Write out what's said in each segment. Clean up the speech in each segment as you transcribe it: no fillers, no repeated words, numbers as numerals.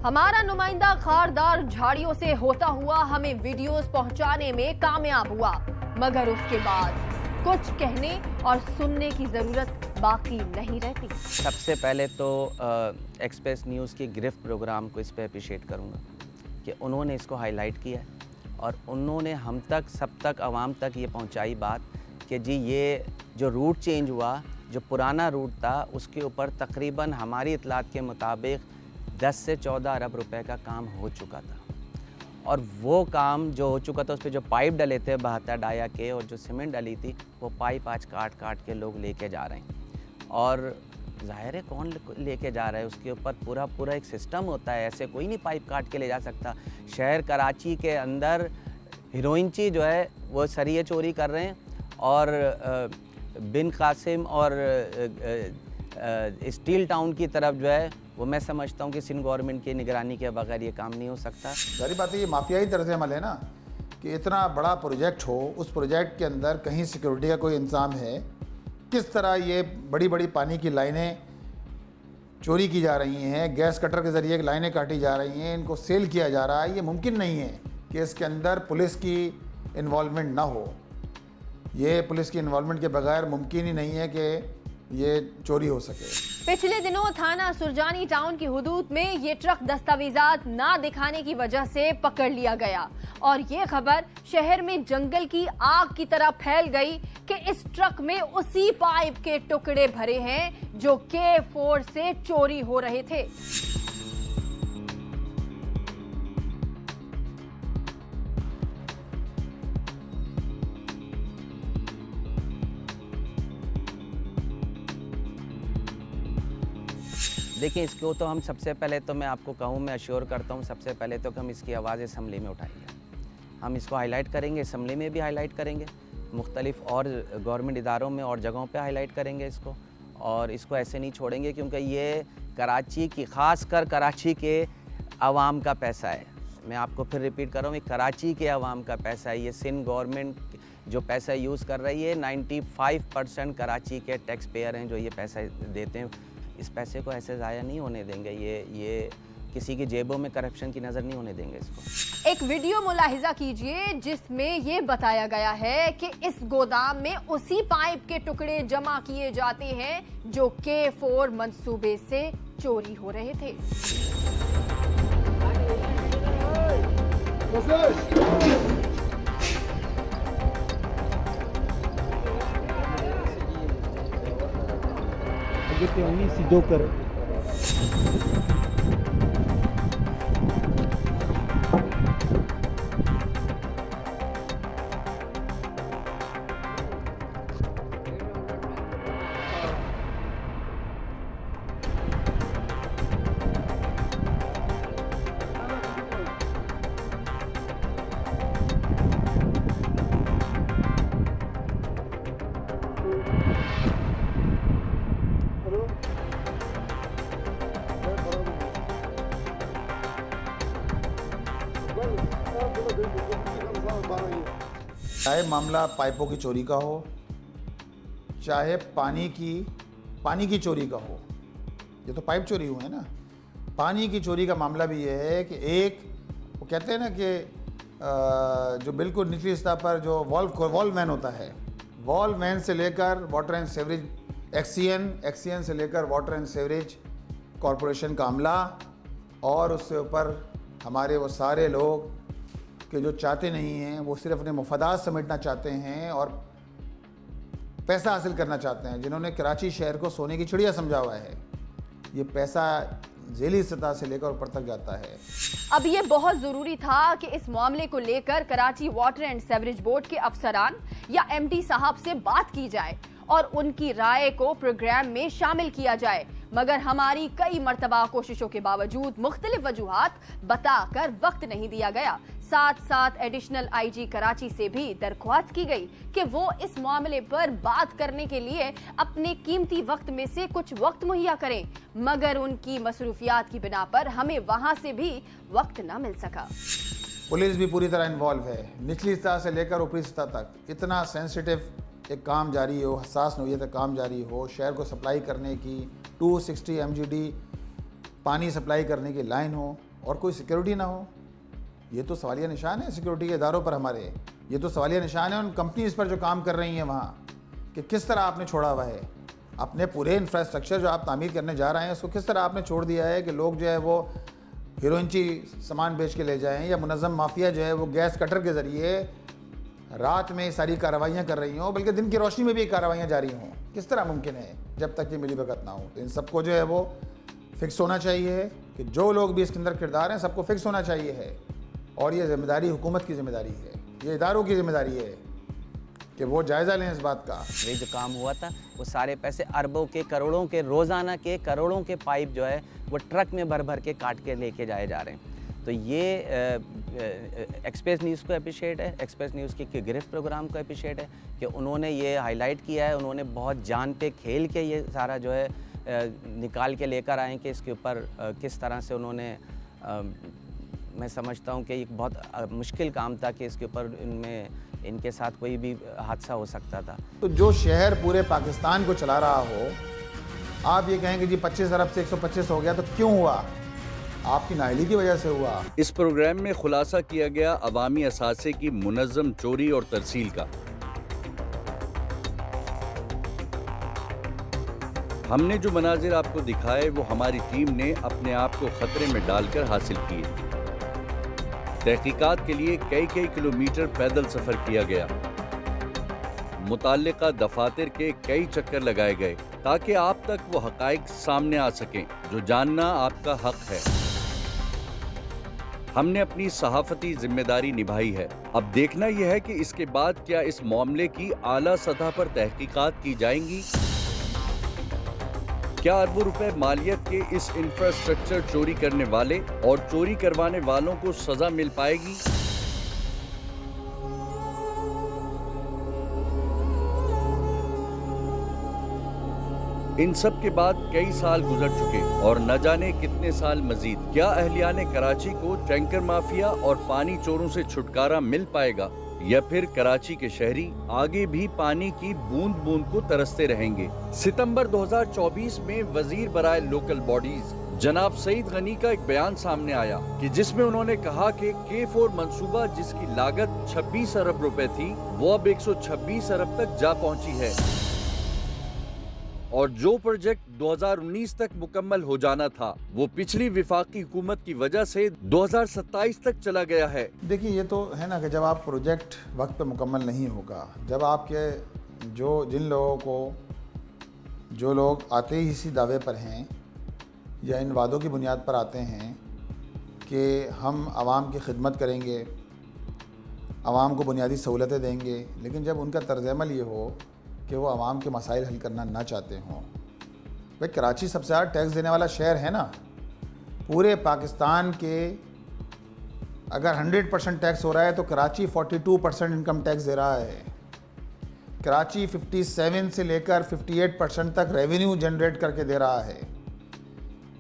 हमारा नुमाइंदा खारदार झाड़ियों से होता हुआ हमें वीडियोस पहुंचाने में कामयाब हुआ, मगर उसके बाद कुछ कहने और सुनने की जरूरत बाकी नहीं रहती। सबसे पहले तो एक्सप्रेस न्यूज़ की गिरफ्त प्रोग्राम को इस पर अप्रिशिएट करूँगा कि उन्होंने इसको हाईलाइट किया और उन्होंने हम तक सब तक आवाम तक ये पहुँचाई बात कि जी ये जो रूट चेंज हुआ, जो पुराना रूट था उसके ऊपर तकरीबन हमारी इतलात के मुताबिक 10 से 14 अरब रुपए का काम हो चुका था और वो काम जो हो चुका था उस पर जो पाइप डले थे 72 डाया के और जो सीमेंट डली थी वो पाइप आज काट काट के लोग लेके जा रहे हैं। और ज़ाहिर है कौन लेके जा रहा है, उसके ऊपर पूरा एक सिस्टम होता है, ऐसे कोई नहीं पाइप काट के ले जा सकता। शहर कराची के अंदर हीरोइनची जो है वो सरिये चोरी कर रहे हैं और बिन कासिम और स्टील टाउन की तरफ जो है वो मैं समझता हूँ कि सिंध गवर्नमेंट की निगरानी के बगैर ये काम नहीं हो सकता। सारी बात है, ये माफियाई तर्ज अमल है ना कि इतना बड़ा प्रोजेक्ट हो, उस प्रोजेक्ट के अंदर कहीं सिक्योरिटी का कोई इंतजाम है, किस तरह ये बड़ी बड़ी पानी की लाइनें चोरी की जा रही हैं, गैस कटर के ज़रिए लाइनें काटी जा रही हैं, इनको सेल किया जा रहा है। ये मुमकिन नहीं है कि इसके अंदर पुलिस की इन्वॉल्वमेंट ना हो। ये पुलिस की इन्वॉल्वमेंट के बगैर मुमकिन ही नहीं है कि ये चोरी हो सके। पिछले दिनों थाना सुरजानी टाउन की हुदूद में ये ट्रक दस्तावेजात ना दिखाने की वजह से पकड़ लिया गया और ये खबर शहर में जंगल की आग की तरह फैल गई कि इस ट्रक में उसी पाइप के टुकड़े भरे हैं जो K4 से चोरी हो रहे थे। देखिए इसको तो हम सबसे पहले तो मैं आपको कहूँ, मैं अश्योर करता हूँ सबसे पहले तो हम इसकी आवाज़ असम्बली में उठाएंगे, हम इसको हाईलाइट करेंगे, असम्बली में भी हाईलाइट करेंगे, मुख्तलिफ और गवर्नमेंट इदारों में और जगहों पे हाईलाइट करेंगे इसको और इसको ऐसे नहीं छोड़ेंगे क्योंकि ये कराची की, ख़ास कर कराची के आवाम का पैसा है। मैं आपको फिर रिपीट कर रहा हूँ, ये कराची के आवाम का पैसा है। ये सिंध गवर्नमेंट जो पैसा यूज़ कर रही है 95% कराची के टैक्स पेयर हैं जो ये पैसा देते हैं। इस पैसे को ऐसे ज़ाया नहीं होने देंगे, ये किसी की जेबों में करप्शन की नज़र नहीं होने देंगे इसको। एक वीडियो मुलाहिजा कीजिए जिसमें ये बताया गया है कि इस गोदाम में उसी पाइप के टुकड़े जमा किए जाते हैं जो K4 मंसूबे से चोरी हो रहे थे। सीधो कर चाहे मामला पाइपों की चोरी का हो, चाहे पानी की चोरी का हो, ये तो पाइप चोरी हुए हैं ना। पानी की चोरी का मामला भी ये है कि एक वो कहते हैं ना कि जो बिल्कुल निचली सतह पर जो वॉल्व मैन होता है, वॉल्व मैन से लेकर वाटर एंड सेवरेज एक्सीएन से लेकर वाटर एंड सेवरेज कॉरपोरेशन का अमला और उससे ऊपर हमारे वो सारे लोग कि जो चाहते नहीं हैं, वो सिर्फ अपने मफादात समेटना चाहते हैं और पैसा हासिल करना चाहते हैं, जिन्होंने कराची शहर को सोने की चिड़िया समझा हुआ है। ये पैसा ज़ेली सतह से लेकर ऊपर तक जाता है। अब ये बहुत जरूरी था कि इस मामले को लेकर Karachi water and sewerage board के अफसरान या MD साहब से बात की जाए और उनकी राय को प्रोग्राम में शामिल किया जाए, मगर हमारी कई मर्तबा कोशिशों के बावजूद मुख्तलिफ वजूहात बताकर वक्त नहीं दिया गया। साथ साथ एडिशनल IG कराची से भी दरख्वास्त की गई कि वो इस मामले पर बात करने के लिए अपने कीमती वक्त में से कुछ वक्त मुहैया करें, मगर उनकी मसरूफियात की बिना पर हमें वहां से भी वक्त न मिल सका। पुलिस भी पूरी तरह इन्वॉल्व है, निचली सतह से लेकर ऊपरी सतह तक। इतना सेंसिटिव एक काम जारी हो, हसास नौइयत काम जारी हो, शहर को सप्लाई करने की 260 MGD पानी सप्लाई करने की लाइन हो और कोई सिक्योरिटी ना हो। ये तो सवालिया निशान है सिक्योरिटी के इदारों पर हमारे। ये तो सवालिया निशान है उन कंपनीज पर जो काम कर रही हैं वहाँ, कि किस तरह आपने छोड़ा हुआ है अपने पूरे इंफ्रास्ट्रक्चर जो आप तामीर करने जा रहे हैं उसको किस तरह आपने छोड़ दिया है कि लोग जो है वो हीरोइनची सामान बेच के ले जाएं, या मुनज़्ज़म माफिया जो है वो गैस कटर के ज़रिए रात में सारी कार्रवाइयाँ कर रही हों, बल्कि दिन की रोशनी में भी कार्रवाइयाँ जारी हों। किस तरह मुमकिन है जब तक ये मिलीभगत ना हो। तो इन सबको जो है वो फिक्स होना चाहिए कि जो लोग भी इसके अंदर किरदार हैं सबको फिक्स होना चाहिए है। और ये जिम्मेदारी हुकूमत की जिम्मेदारी है, ये इदारों की जिम्मेदारी है कि वो जायज़ा लें इस बात का। ये जो काम हुआ था वो सारे पैसे अरबों के, करोड़ों के, रोज़ाना के करोड़ों के पाइप जो है वो ट्रक में भर भर के काट के लेके जाए जा रहे हैं। तो ये एक्सप्रेस न्यूज़ को अप्रिशिएट है, एक्सप्रेस न्यूज़ के गिरफ्त प्रोग्राम को अप्रिशिएट है कि उन्होंने ये हाईलाइट किया है, उन्होंने बहुत जान पे खेल के ये सारा जो है निकाल के लेकर आए कि इसके ऊपर किस तरह से उन्होंने मैं समझता हूँ कि एक बहुत मुश्किल काम था कि इसके ऊपर इनके साथ कोई भी हादसा हो सकता था। तो जो शहर पूरे पाकिस्तान को चला रहा हो, आप ये कहेंगे जी 25 अरब से 125 हो गया, तो क्यों हुआ? आपकी नाअहली की वजह से हुआ। इस प्रोग्राम में खुलासा किया गया अवामी असासे की मुनज़्ज़म चोरी और तरसील का। हमने जो मनाजिर आपको दिखाए वो हमारी टीम ने अपने आप को खतरे में डालकर हासिल किए। तहकीकात के लिए कई किलोमीटर पैदल सफर किया गया, मुताल्लिका दफातर के कई चक्कर लगाए गए ताकि आप तक वो हकाइक सामने आ सकें जो जानना आपका हक है। हमने अपनी सहाफती जिम्मेदारी निभाई है। अब देखना यह है कि इसके बाद क्या इस मामले की आला सतह पर तहकीकात की जाएंगी। क्या अरबों रुपए मालियत के इस इंफ्रास्ट्रक्चर चोरी करने वाले और चोरी करवाने वालों को सजा मिल पाएगी? इन सब के बाद कई साल गुजर चुके और न जाने कितने साल मजीद। क्या अहलियाने कराची को टैंकर माफिया और पानी चोरों से छुटकारा मिल पाएगा, या फिर कराची के शहरी आगे भी पानी की बूंद बूंद को तरसते रहेंगे? सितंबर 2024 में वजीर बराए लोकल बॉडीज जनाब सईद गनी का एक बयान सामने आया कि जिसमें उन्होंने कहा कि K4 मंसूबा जिसकी लागत 26 अरब रुपए थी वो अब 126 अरब तक जा पहुंची है, और जो प्रोजेक्ट 2019 तक मुकम्मल हो जाना था वो पिछली विफाकी हुकूमत की वजह से 2027 तक चला गया है। देखिए ये तो है ना कि जब आप प्रोजेक्ट वक्त पे मुकम्मल नहीं होगा, जब आपके जिन लोगों को, जो लोग आते ही इसी दावे पर हैं या इन वादों की बुनियाद पर आते हैं कि हम आवाम की खिदमत करेंगे, आवाम को बुनियादी सहूलतें देंगे, लेकिन जब उनका तर्ज़-ए-अमल ये हो कि वो आवाम के मसाइल हल करना ना चाहते हों। भाई कराची सबसे ज़्यादा टैक्स देने वाला शहर है ना पूरे पाकिस्तान के। अगर 100% टैक्स हो रहा है तो कराची 42% इनकम टैक्स दे रहा है। कराची 57 से लेकर 58% तक रेवेन्यू जनरेट करके दे रहा है।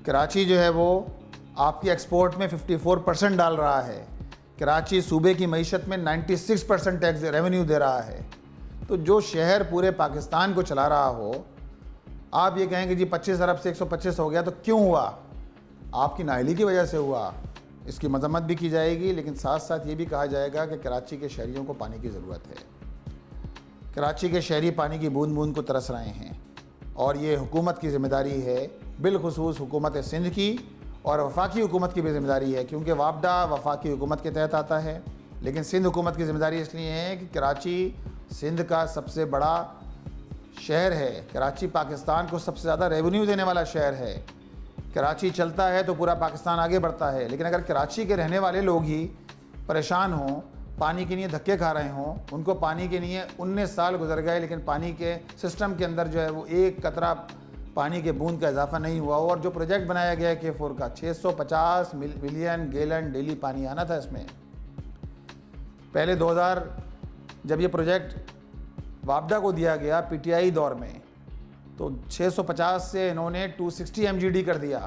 कराची जो है वो आपकी एक्सपोर्ट में 54% डाल रहा है। कराची सूबे की मईशत में 96% टैक्स रेवेन्यू दे रहा है। तो जो शहर पूरे पाकिस्तान को चला रहा हो, आप ये कहेंगे जी 25 अरब से 125 हो गया, तो क्यों हुआ? आपकी नाअहली की वजह से हुआ। इसकी मजम्मत भी की जाएगी, लेकिन साथ साथ ये भी कहा जाएगा कि कराची के शहरियों को पानी की ज़रूरत है। कराची के शहरी पानी की बूंद बूंद को तरस रहे हैं, और ये हुकूमत की ज़िम्मेदारी है, बिलखुसूस हुकूमत सिंध की और वफाकी हुकूमत की भी ज़िम्मेदारी है, क्योंकि वापडा वफाकी हुकूमत के तहत आता है। लेकिन सिंध हुकूमत की ज़िम्मेदारी इसलिए है कि कराची सिंध का सबसे बड़ा शहर है। कराची पाकिस्तान को सबसे ज़्यादा रेवेन्यू देने वाला शहर है। कराची चलता है तो पूरा पाकिस्तान आगे बढ़ता है। लेकिन अगर कराची के रहने वाले लोग ही परेशान हों, पानी के लिए धक्के खा रहे हों, उनको पानी के लिए 19 साल गुजर गए, लेकिन पानी के सिस्टम के अंदर जो है वो एक कतरा पानी के बूंद का इजाफा नहीं हुआ, और जो प्रोजेक्ट बनाया गया है K4 का 650 मिलियन गैलन डेली पानी आना था इसमें। पहले 2000 जब ये प्रोजेक्ट वापडा को दिया गया PTI दौर में, तो 650 से इन्होंने 260 MGD कर दिया,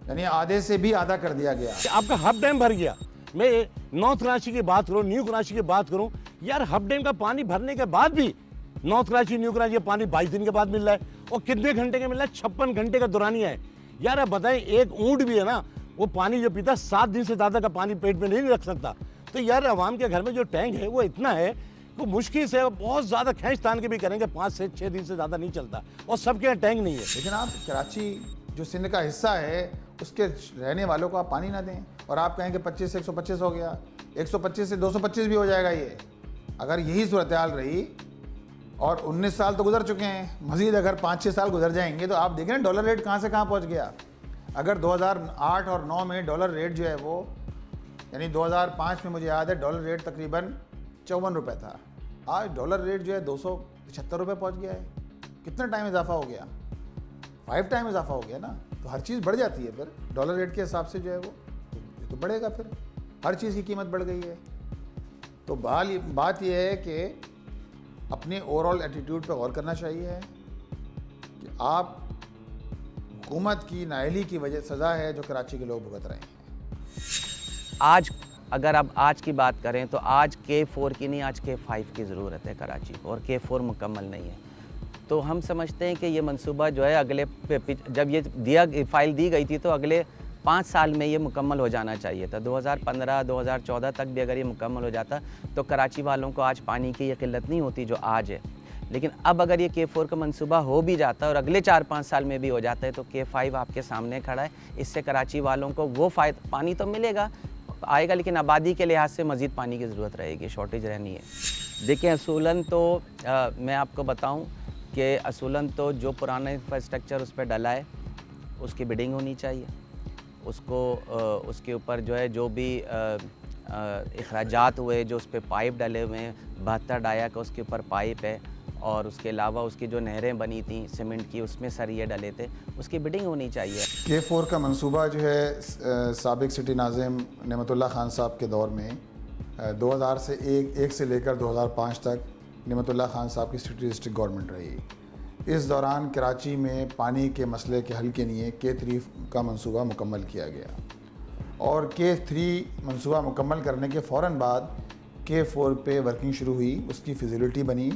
यानी आधे से भी आधा कर दिया गया। आपका हब डैम भर गया। मैं नॉर्थ कराची की बात करूं, न्यू कराची की बात करूं, यार हब डैम का पानी भरने के बाद भी नॉर्थ कराची न्यू कराची का पानी 22 दिन के बाद मिल रहा है, और कितने घंटे का मिला? 56 घंटे का दुरानिया है। यार आप बताएं, एक ऊंट भी है ना, वो पानी जो पीता 7 दिन से ज़्यादा का पानी पेट में नहीं रख सकता। तो यार आवाम के घर में जो टैंक है वो इतना है वो मुश्किल से बहुत ज़्यादा खींच तान के भी करेंगे, 5 से 6 दिन से ज़्यादा नहीं चलता, और सबके यहाँ टैंक नहीं है। लेकिन आप कराची जो सिंध का हिस्सा है उसके रहने वालों को आप पानी ना दें और आप कहें कि 25 से 125 हो गया, 125 से 225 भी हो जाएगा। ये अगर यही सूरत हाल रही, और 19 साल तो गुजर चुके हैं, मज़ीद अगर 5-6 साल गुजर जाएंगे तो आप देखें ना डॉलर रेट कहाँ से कहाँ पहुँच गया। अगर 2008 और 9 में डॉलर रेट जो है वो, यानी 2005 में मुझे याद है डॉलर रेट तकरीबन 54 रुपये था, आज डॉलर रेट जो है 275 रुपये पहुँच गया है। कितना टाइम इजाफा हो गया? 5 टाइम इजाफा हो गया ना। तो हर चीज़ बढ़ जाती है फिर डॉलर रेट के हिसाब से जो है वो तो बढ़ेगा, फिर हर चीज़ की कीमत बढ़ गई है। तो बात यह है कि अपने ओवरऑल एटीट्यूड पर गौर करना चाहिए कि आप हुकूमत की नाअहली की वजह सज़ा है जो कराची के लोग भुगत रहे हैं। आज अगर आप आज की बात करें तो आज K4 की नहीं, आज K5 की ज़रूरत है कराची को, और K4 मुकम्मल नहीं है। तो हम समझते हैं कि ये मंसूबा जो है अगले जब ये फाइल दी गई थी तो अगले 5 साल में ये मुकम्मल हो जाना चाहिए था। 2015-2014 तक भी अगर ये मुकम्मल हो जाता तो कराची वालों को आज पानी की ये किल्लत नहीं होती जो आज है। लेकिन अब अगर ये K4 का मंसूबा हो भी जाता है और अगले 4-5 साल में भी हो जाता है तो K5 आपके सामने खड़ा है। इससे कराची वालों को वो फ़ायदा, पानी तो मिलेगा आएगा, लेकिन आबादी के लिहाज से मज़ीद पानी की ज़रूरत रहेगी, शॉर्टेज रहनी है। देखिए असूलन तो मैं आपको बताऊं कि असूलन तो जो पुराना इंफ्रास्ट्रक्चर उस पर डला है उसकी बिडिंग होनी चाहिए, उसको उसके ऊपर जो है जो भी अखराजात हुए, जो उस पर पाइप डले हुए हैं 72 डाया का उसके ऊपर पाइप है, और उसके अलावा उसकी जो नहरें बनी थी सीमेंट की उसमें सरिये डले थे, उसकी बिडिंग होनी चाहिए। K4 का मंसूबा जो है साबिक सिटी नाज़िम नेमतुल्लाह खान साहब के दौर में 2000 से एक से लेकर 2005 तक नेमतुल्लाह खान साहब की सिटी डिस्ट्रिक्ट गवर्नमेंट रही। इस दौरान कराची में पानी के मसले के हल के लिए K3 का मंसूबा मुकम्मल किया गया, और K3 मंसूबा मुकम्मल करने के फ़ौर बाद K4 पे वर्किंग शुरू हुई, उसकी फिजिलिटी बनी,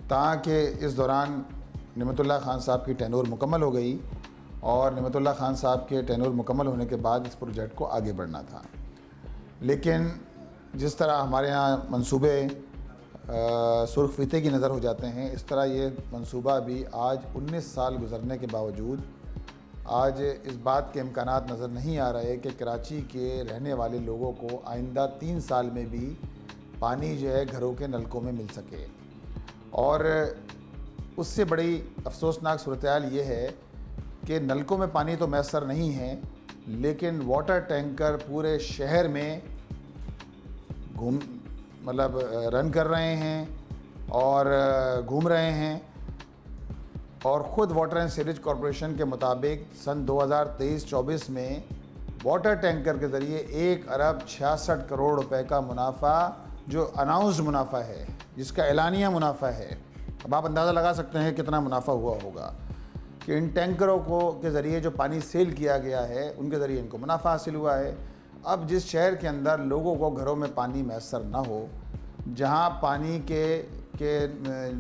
ताकि इस दौरान नेमतुल्लाह खान साहब की टेनूर मुकम्मल हो गई, और नेमतुल्लाह खान साहब के टेनूर मुकम्मल होने के बाद इस प्रोजेक्ट को आगे बढ़ना था। लेकिन जिस तरह हमारे यहाँ मंसूबे सुर्ख फीते की नज़र हो जाते हैं, इस तरह ये मंसूबा भी आज 19 साल गुजरने के बावजूद आज इस बात के इम्कानात नज़र नहीं आ रहे कि कराची के रहने वाले लोगों को आइंदा 3 साल में भी पानी जो है घरों के नलकों में मिल सके। और उससे बड़ी अफसोसनाक सूरत-ए-हाल ये है कि नलकों में पानी तो मैसर नहीं है, लेकिन वाटर टैंकर पूरे शहर में रन कर रहे हैं और घूम रहे हैं। और ख़ुद वाटर एंड सीवरेज कॉरपोरेशन के मुताबिक सन 2023-24 में वाटर टैंकर के ज़रिए 1 अरब 66 करोड़ रुपए का मुनाफा, जो अनाउंस्ड मुनाफा है, जिसका एलानिया मुनाफा है, अब आप अंदाज़ा लगा सकते हैं कितना मुनाफा हुआ होगा कि इन टैंकरों को के ज़रिए जो पानी सेल किया गया है उनके ज़रिए इनको मुनाफा हासिल हुआ है। अब जिस शहर के अंदर लोगों को घरों में पानी मैसर ना हो, जहां पानी के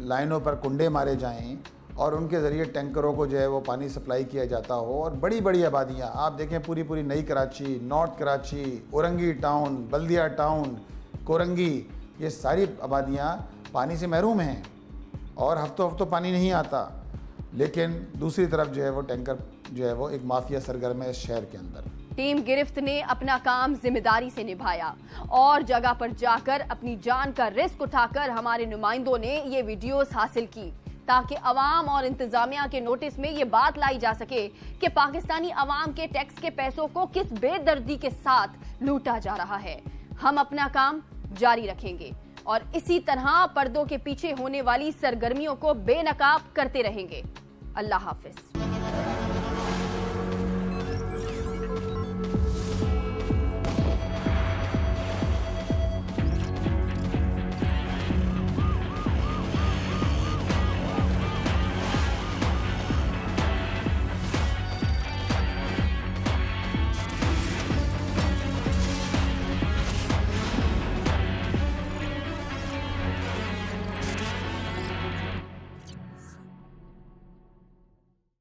लाइनों पर कुंडे मारे जाएं और उनके ज़रिए टैंकरों को जो है वो पानी सप्लाई किया जाता हो, और बड़ी बड़ी आबादियाँ आप देखें, पूरी नई कराची, नॉर्थ कराची, औरंगी टाउन, बल्दिया टाउन, कोरंगी, ये सारी आबादियाँ पानी से महरूम हैं और हफ्तों पानी नहीं आता। लेकिन दूसरी तरफ जो है वो टैंकर जो है वो एक माफिया सरगर्म है इस शहर के अंदर। टीम गिरफ्त ने अपना काम जिम्मेदारी से निभाया और जगह पर जाकर अपनी जान का रिस्क उठाकर हमारे नुमाइंदों ने ये वीडियोस हासिल की, ताकि अवाम और इंतजामिया के नोटिस में ये बात लाई जा सके कि पाकिस्तानी अवाम के टैक्स के पैसों को किस बेदर्दी के साथ लूटा जा रहा है। हम अपना काम जारी रखेंगे और इसी तरह पर्दों के पीछे होने वाली सरगर्मियों को बेनकाब करते रहेंगे। अल्लाह हाफिज।